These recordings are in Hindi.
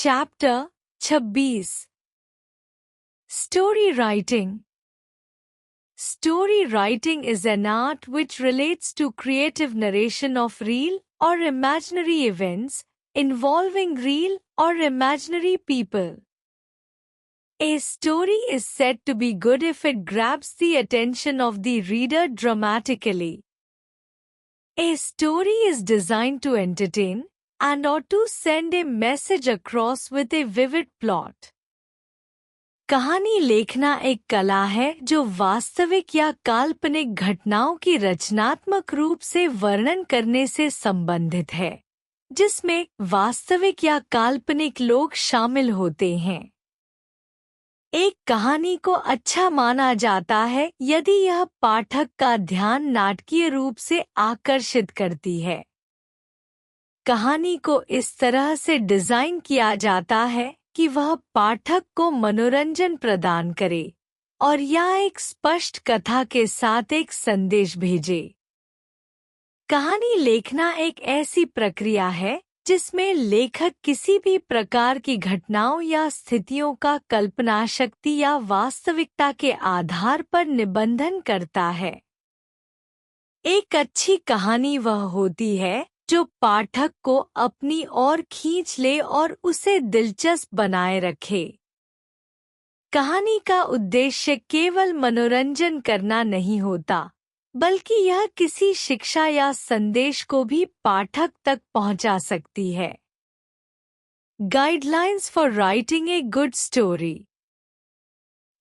Chapter 26 Story Writing. Story writing is an art which relates to creative narration of real or imaginary events involving real or imaginary people. A story is said to be good if it grabs the attention of the reader dramatically. A story is designed to entertain and or to send a message across with a vivid plot. कहानी लिखना एक कला है जो वास्तविक या काल्पनिक घटनाओं की रचनात्मक रूप से वर्णन करने से संबंधित है, जिसमें वास्तविक या काल्पनिक लोग शामिल होते हैं। एक कहानी को अच्छा माना जाता है यदि यह पाठक का ध्यान नाटकीय रूप से आकर्षित करती है। कहानी को इस तरह से डिजाइन किया जाता है कि वह पाठक को मनोरंजन प्रदान करे और या एक स्पष्ट कथा के साथ एक संदेश भेजे। कहानी लिखना एक ऐसी प्रक्रिया है जिसमें लेखक किसी भी प्रकार की घटनाओं या स्थितियों का कल्पना शक्ति या वास्तविकता के आधार पर निबंधन करता है। एक अच्छी कहानी वह होती है जो पाठक को अपनी ओर खींच ले और उसे दिलचस्प बनाए रखे। कहानी का उद्देश्य केवल मनोरंजन करना नहीं होता, बल्कि यह किसी शिक्षा या संदेश को भी पाठक तक पहुंचा सकती है। Guidelines for writing a good story.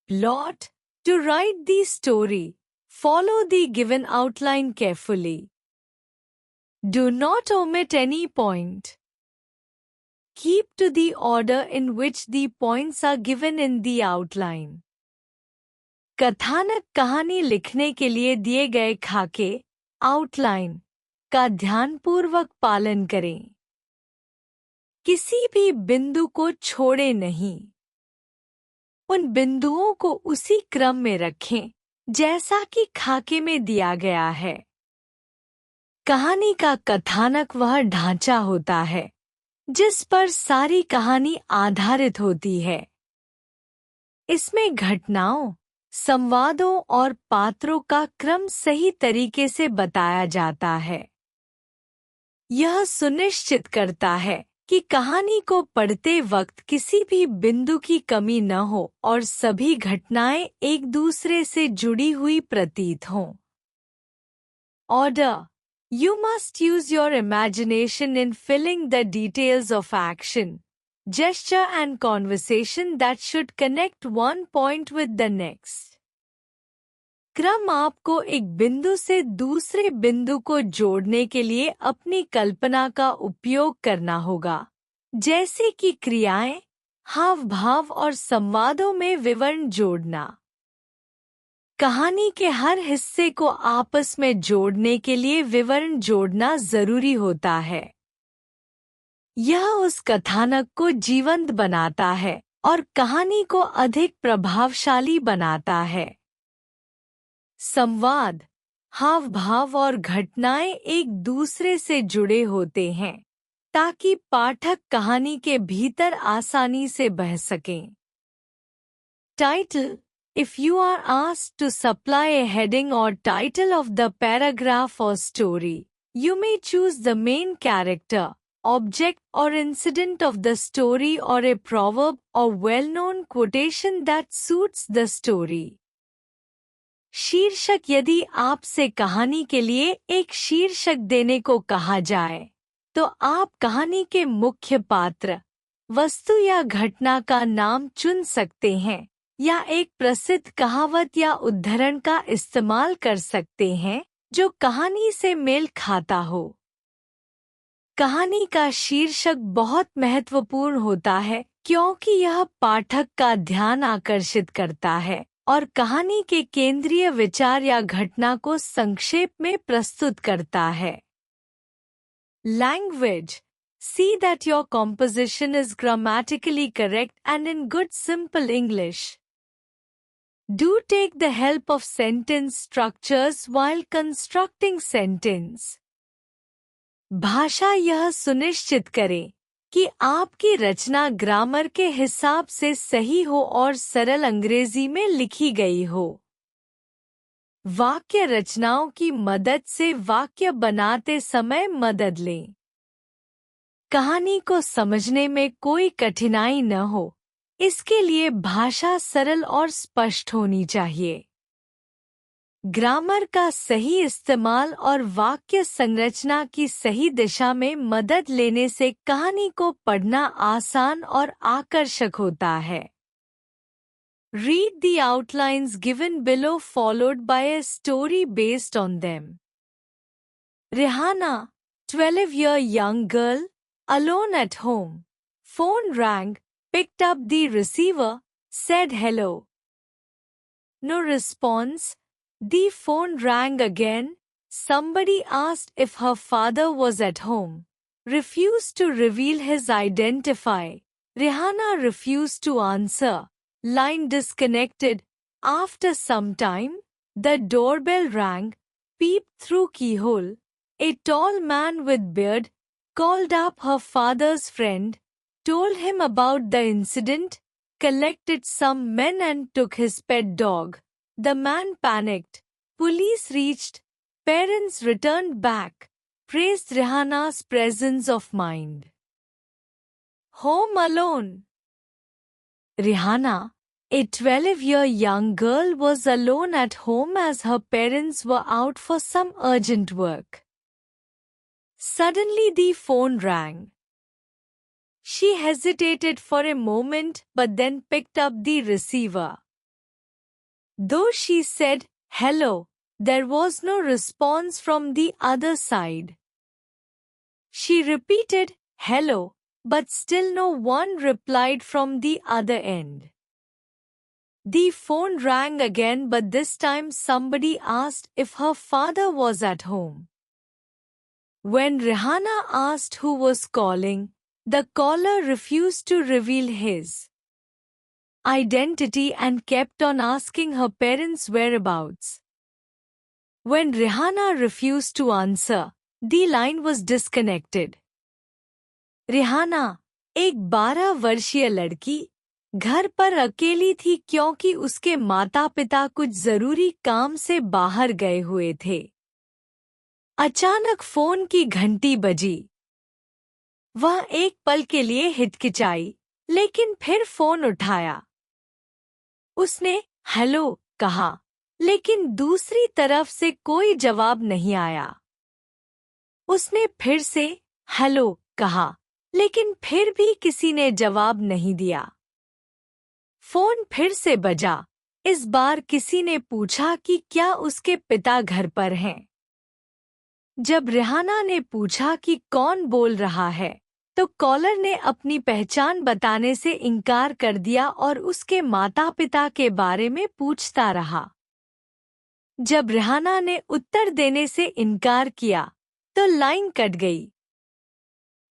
Plot. To write the story, follow the given outline carefully. Do not omit any point. Keep to the order in which the points are given in the outline. कथानक कहानी लिखने के लिए दिए गए खाके आउटलाइन का ध्यानपूर्वक पालन करें। किसी भी बिंदु को छोड़े नहीं। उन बिंदुओं को उसी क्रम में रखें जैसा कि खाके में दिया गया है। कहानी का कथानक वह ढांचा होता है जिस पर सारी कहानी आधारित होती है। इसमें घटनाओं, संवादों और पात्रों का क्रम सही तरीके से बताया जाता है। यह सुनिश्चित करता है कि कहानी को पढ़ते वक्त किसी भी बिंदु की कमी न हो और सभी घटनाएं एक दूसरे से जुड़ी हुई प्रतीत हों। Order. You must use your imagination in filling the details of action, gesture and conversation that should connect one point with the next. क्रम आपको एक बिंदु से दूसरे बिंदु को जोड़ने के लिए अपनी कल्पना का उपयोग करना होगा, जैसे कि क्रियाएं, हाव-भाव और संवादों में विवरण जोड़ना। कहानी के हर हिस्से को आपस में जोड़ने के लिए विवरण जोड़ना जरूरी होता है। यह उस कथानक को जीवंत बनाता है और कहानी को अधिक प्रभावशाली बनाता है। संवाद, हाव-भाव और घटनाएं एक दूसरे से जुड़े होते हैं ताकि पाठक कहानी के भीतर आसानी से बह सकें। Title. If you are asked to supply a heading or title of the paragraph or story, you may choose the main character, object or incident of the story or a proverb or well-known quotation that suits the story. शीर्षक. यदि आपसे कहानी के लिए एक शीर्षक देने को कहा जाए, तो आप कहानी के मुख्य पात्र, वस्तु या घटना का नाम चुन सकते हैं या एक प्रसिद्ध कहावत या उद्धरण का इस्तेमाल कर सकते हैं जो कहानी से मेल खाता हो। कहानी का शीर्षक बहुत महत्वपूर्ण होता है क्योंकि यह पाठक का ध्यान आकर्षित करता है और कहानी के केंद्रीय विचार या घटना को संक्षेप में प्रस्तुत करता है। Language. See that your composition is grammatically correct and in good simple English. Do take the help of sentence structures while constructing sentence. भाषा. यह सुनिश्चित करें कि आपकी रचना ग्रामर के हिसाब से सही हो और सरल अंग्रेजी में लिखी गई हो। वाक्य रचनाओं की मदद से वाक्य बनाते समय मदद लें। कहानी को समझने में कोई कठिनाई न हो, इसके लिए भाषा सरल और स्पष्ट होनी चाहिए। ग्रामर का सही इस्तेमाल और वाक्य संरचना की सही दिशा में मदद लेने से कहानी को पढ़ना आसान और आकर्षक होता है। Read the outlines given below followed by a story based on them. Rihanna, 12-year young girl, alone at home. Phone rang, picked up the receiver, said hello. No response. The phone rang again. Somebody asked if her father was at home. Refused to reveal his identity. Rihanna refused to answer. Line disconnected. After some time, the doorbell rang. Peeped through keyhole. A tall man with beard called up her father's friend, told him about the incident, collected some men and took his pet dog. The man panicked. Police reached. Parents returned back. Praised Rihanna's presence of mind. Home alone. Rihanna, a 12-year young girl, was alone at home as her parents were out for some urgent work. Suddenly the phone rang. She hesitated for a moment but then picked up the receiver. Though she said, "Hello," there was no response from the other side. She repeated, "Hello," but still no one replied from the other end. The phone rang again, but this time somebody asked if her father was at home. When Rihanna asked who was calling, the caller refused to reveal his identity and kept on asking her parents' whereabouts. When Rihanna refused to answer, the line was disconnected. Rihana, एक 12 वर्षीय लड़की, घर पर अकेली थी क्योंकि उसके माता-पिता कुछ जरूरी काम से बाहर गए हुए थे। अचानक फोन की घंटी बजी। वह एक पल के लिए हिचकिचाई, लेकिन फिर फोन उठाया। उसने हेलो कहा, लेकिन दूसरी तरफ से कोई जवाब नहीं आया। उसने फिर से हेलो कहा, लेकिन फिर भी किसी ने जवाब नहीं दिया। फोन फिर से बजा। इस बार किसी ने पूछा कि क्या उसके पिता घर पर हैं। जब रिहाना ने पूछा कि कौन बोल रहा है, तो कॉलर ने अपनी पहचान बताने से इनकार कर दिया और उसके माता-पिता के बारे में पूछता रहा। जब रिहाना ने उत्तर देने से इनकार किया, तो लाइन कट गई।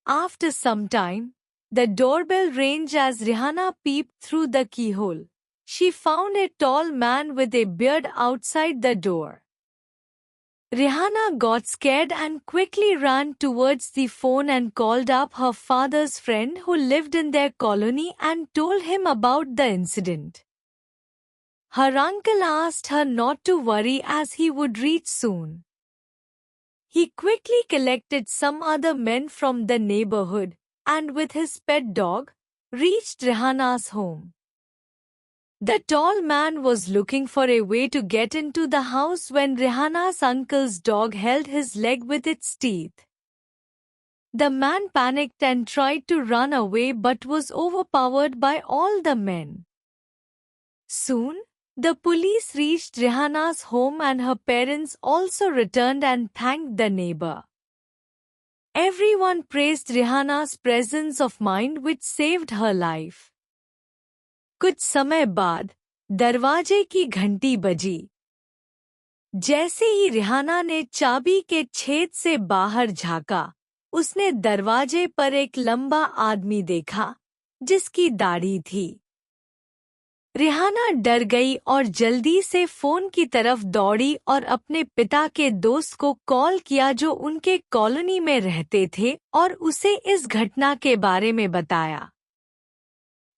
After some time, the doorbell rang as Rihanna peeped through the keyhole. She found a tall man with a beard outside the door. Rihanna got scared and quickly ran towards the phone and called up her father's friend who lived in their colony and told him about the incident. Her uncle asked her not to worry as he would reach soon. He quickly collected some other men from the neighborhood and with his pet dog, reached Rihanna's home. The tall man was looking for a way to get into the house when Rihanna's uncle's dog held his leg with its teeth. The man panicked and tried to run away but was overpowered by all the men. Soon, the police reached Rihanna's home and her parents also returned and thanked the neighbor. Everyone praised Rihanna's presence of mind which saved her life. कुछ समय बाद दरवाजे की घंटी बजी। जैसे ही रिहाना ने चाबी के छेद से बाहर झांका, उसने दरवाजे पर एक लंबा आदमी देखा, जिसकी दाढ़ी थी। रिहाना डर गई और जल्दी से फोन की तरफ दौड़ी और अपने पिता के दोस्त को कॉल किया जो उनके कॉलोनी में रहते थे और उसे इस घटना के बारे में बताया।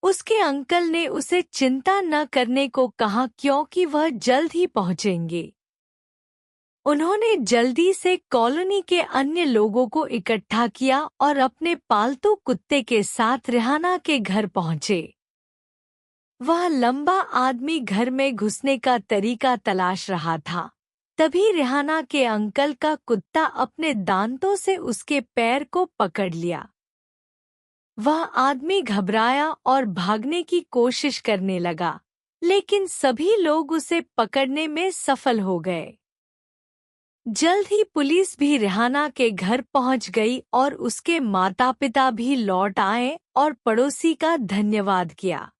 उसके अंकल ने उसे चिंता न करने को कहा क्योंकि वह जल्द ही पहुंचेंगे। उन्होंने जल्दी से कॉलोनी के अन्य लोगों को इकट्ठा किया और अपने पालतू कुत्ते के साथ रिहाना के घर पहुंचे। वह लंबा आदमी घर में घुसने का तरीका तलाश रहा था। तभी रिहाना के अंकल का कुत्ता अपने दांतों से उसके पैर को पकड़ लिया। वह आदमी घबराया और भागने की कोशिश करने लगा, लेकिन सभी लोग उसे पकड़ने में सफल हो गए। जल्द ही पुलिस भी रिहाना के घर पहुंच गई और उसके माता-पिता भी लौट आए और पड़ोसी का धन्यवाद किया।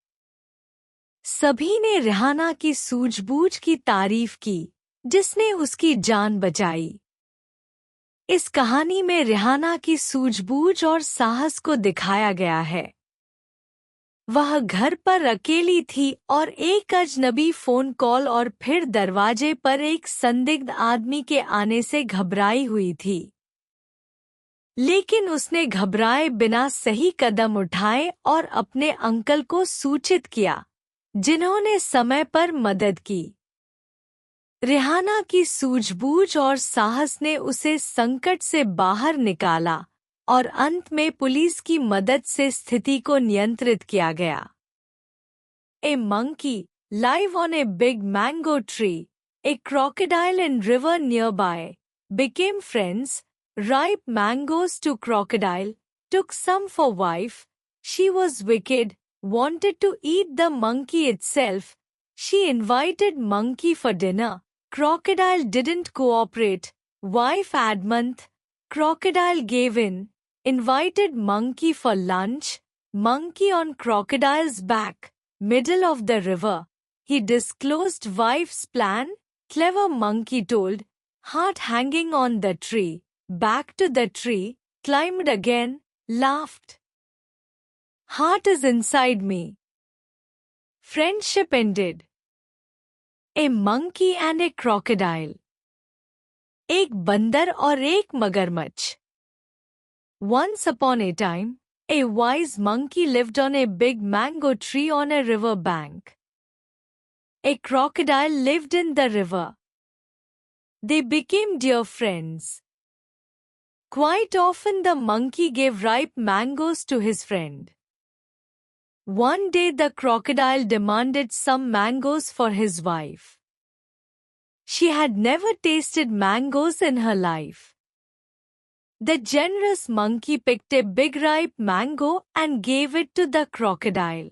सभी ने रिहाना की सूझबूझ की तारीफ की, जिसने उसकी जान बचाई। इस कहानी में रिहाना की सूझबूझ और साहस को दिखाया गया है। वह घर पर अकेली थी और एक अजनबी फोन कॉल और फिर दरवाजे पर एक संदिग्ध आदमी के आने से घबराई हुई थी। लेकिन उसने घबराए बिना सही कदम उठाए और अपने अंकल को सूचित किया, जिन्होंने समय पर मदद की। रिहाना की सूझबूझ और साहस ने उसे संकट से बाहर निकाला और अंत में पुलिस की मदद से स्थिति को नियंत्रित किया गया। A monkey, live on a big mango tree, a crocodile in river nearby, became friends, ripe mangoes to crocodile, took some for wife, she was wicked, wanted to eat the monkey itself, she invited monkey for dinner, crocodile didn't cooperate, wife adamant, crocodile gave in, invited monkey for lunch, monkey on crocodile's back, middle of the river. He disclosed wife's plan, clever monkey told, heart hanging on the tree, back to the tree, climbed again, laughed. Heart is inside me. Friendship ended. A monkey and a crocodile. एक बंदर और एक मगरमच्छ. Once upon a time, a wise monkey lived on a big mango tree on a river bank. A crocodile lived in the river. They became dear friends. Quite often the monkey gave ripe mangoes to his friend. One day the crocodile demanded some mangoes for his wife. She had never tasted mangoes in her life. The generous monkey picked a big ripe mango and gave it to the crocodile.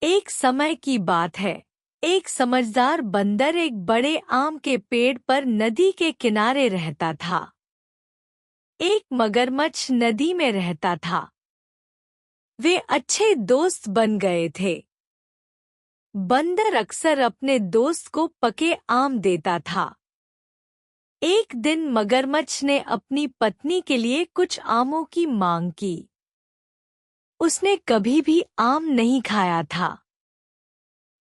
एक समय की बात है, एक समझदार बंदर एक बड़े आम के पेड़ पर नदी के किनारे रहता था। एक मगरमच्छ नदी में रहता था। वे अच्छे दोस्त बन गए थे। बंदर अक्सर अपने दोस्त को पके आम देता था। एक दिन मगरमच्छ ने अपनी पत्नी के लिए कुछ आमों की मांग की। उसने कभी भी आम नहीं खाया था।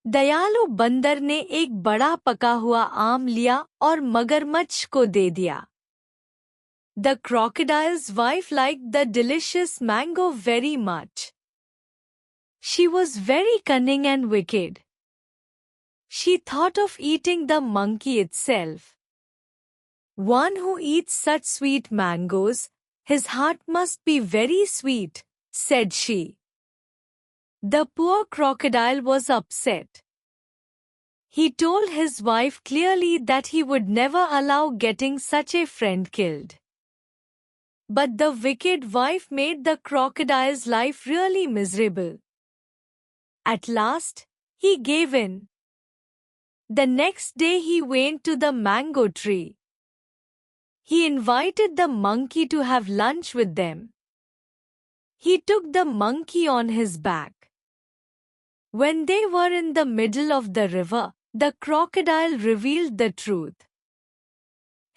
दयालु बंदर ने एक बड़ा पका हुआ आम लिया और मगरमच्छ को दे दिया। The crocodile's wife liked the delicious mango very much. She was very cunning and wicked. She thought of eating the monkey itself. One who eats such sweet mangoes, his heart must be very sweet, said she. The poor crocodile was upset. He told his wife clearly that he would never allow getting such a friend killed. But the wicked wife made the crocodile's life really miserable. At last, he gave in. The next day he went to the mango tree. He invited the monkey to have lunch with them. He took the monkey on his back. When they were in the middle of the river, the crocodile revealed the truth.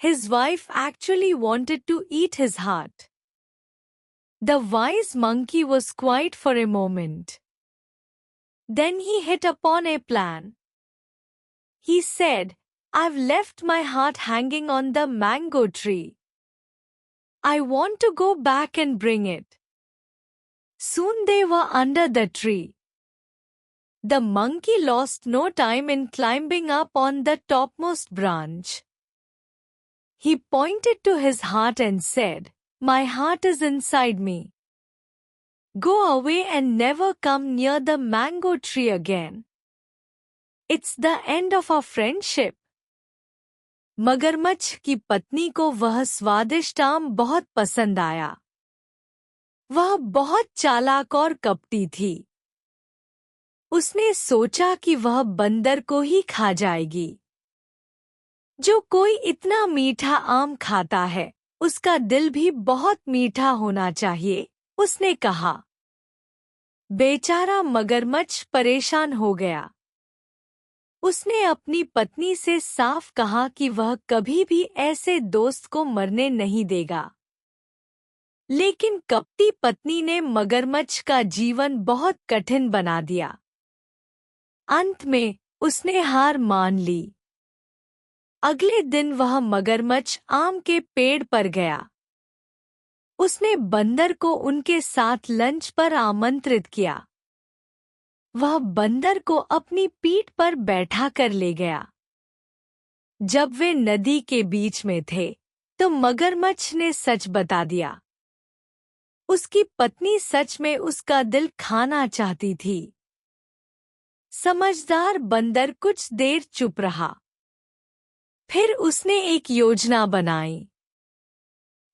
His wife actually wanted to eat his heart. The wise monkey was quiet for a moment. Then he hit upon a plan. He said, "I've left my heart hanging on the mango tree. I want to go back and bring it." Soon they were under the tree. The monkey lost no time in climbing up on the topmost branch. He pointed to his heart and said, "My heart is inside me. Go away and never come near the mango tree again. It's the end of our friendship." मगरमच्छ की पत्नी को वह स्वादिष्ट आम बहुत पसंद आया। वह बहुत चालाक और कपटी थी। उसने सोचा कि वह बंदर को ही खा जाएगी। जो कोई इतना मीठा आम खाता है, उसका दिल भी बहुत मीठा होना चाहिए, उसने कहा। बेचारा मगरमच्छ परेशान हो गया। उसने अपनी पत्नी से साफ कहा कि वह कभी भी ऐसे दोस्त को मरने नहीं देगा। लेकिन कपटी पत्नी ने मगरमच्छ का जीवन बहुत कठिन बना दिया। अंत में उसने हार मान ली। अगले दिन वह मगरमच्छ आम के पेड़ पर गया। उसने बंदर को उनके साथ लंच पर आमंत्रित किया। वह बंदर को अपनी पीठ पर बैठा कर ले गया। जब वे नदी के बीच में थे, तो मगरमच्छ ने सच बता दिया। उसकी पत्नी सच में उसका दिल खाना चाहती थी। समझदार बंदर कुछ देर चुप रहा। फिर उसने एक योजना बनाई।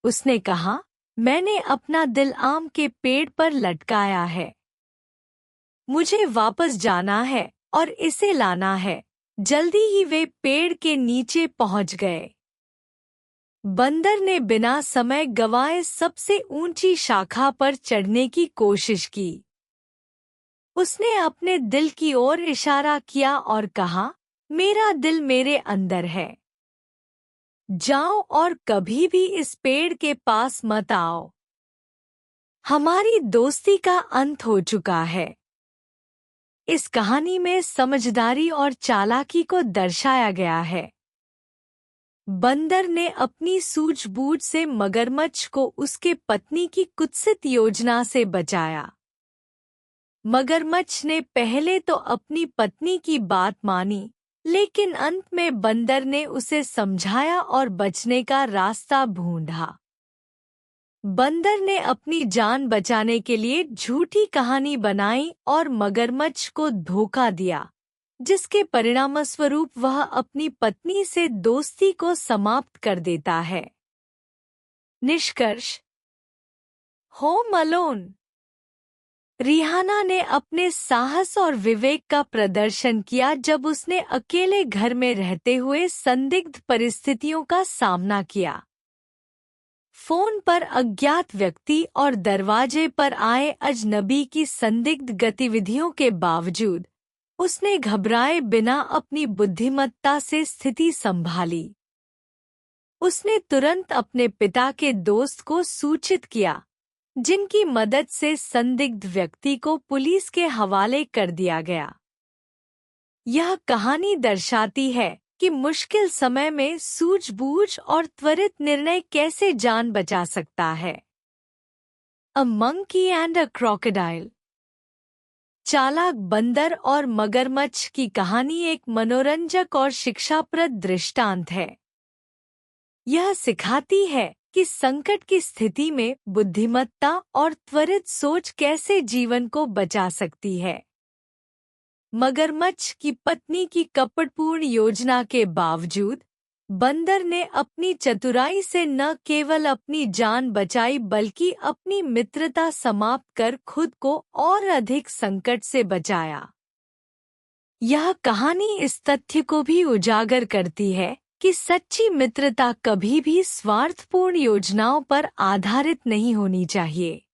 उसने कहा, "मैंने अपना दिल आम के पेड़ पर लटकाया है। मुझे वापस जाना है और इसे लाना है।" जल्दी ही वे पेड़ के नीचे पहुंच गए। बंदर ने बिना समय गंवाए सबसे ऊंची शाखा पर चढ़ने की कोशिश की। उसने अपने दिल की ओर इशारा किया और कहा, "मेरा दिल मेरे अंदर है। जाओ और कभी भी इस पेड़ के पास मत आओ। हमारी दोस्ती का अंत हो चुका है।" इस कहानी में समझदारी और चालाकी को दर्शाया गया है। बंदर ने अपनी सूझबूझ से मगरमच्छ को उसके पत्नी की कुत्सित योजना से बचाया। मगरमच्छ ने पहले तो अपनी पत्नी की बात मानी, लेकिन अंत में बंदर ने उसे समझाया और बचने का रास्ता ढूंढा। बंदर ने अपनी जान बचाने के लिए झूठी कहानी बनाई और मगरमच्छ को धोखा दिया, जिसके परिणामस्वरूप वह अपनी पत्नी से दोस्ती को समाप्त कर देता है। निष्कर्ष: होम अलोन। रिहाना ने अपने साहस और विवेक का प्रदर्शन किया जब उसने अकेले घर में रहते हुए संदिग्ध परिस्थितियों का सामना किया। फोन पर अज्ञात व्यक्ति और दरवाजे पर आए अजनबी की संदिग्ध गतिविधियों के बावजूद उसने घबराए बिना अपनी बुद्धिमत्ता से स्थिति संभाली। उसने तुरंत अपने पिता के दोस्त को सूचित किया, जिनकी मदद से संदिग्ध व्यक्ति को पुलिस के हवाले कर दिया गया। यह कहानी दर्शाती है कि मुश्किल समय में सूझबूझ और त्वरित निर्णय कैसे जान बचा सकता है। A monkey and a crocodile. चालाक बंदर और मगरमच्छ की कहानी एक मनोरंजक और शिक्षाप्रद दृष्टांत है। यह सिखाती है कि संकट की स्थिति में बुद्धिमत्ता और त्वरित सोच कैसे जीवन को बचा सकती है। मगरमच्छ की पत्नी की कपटपूर्ण योजना के बावजूद बंदर ने अपनी चतुराई से न केवल अपनी जान बचाई बल्कि अपनी मित्रता समाप्त कर खुद को और अधिक संकट से बचाया। यह कहानी इस तथ्य को भी उजागर करती है कि सच्ची मित्रता कभी भी स्वार्थपूर्ण योजनाओं पर आधारित नहीं होनी चाहिए।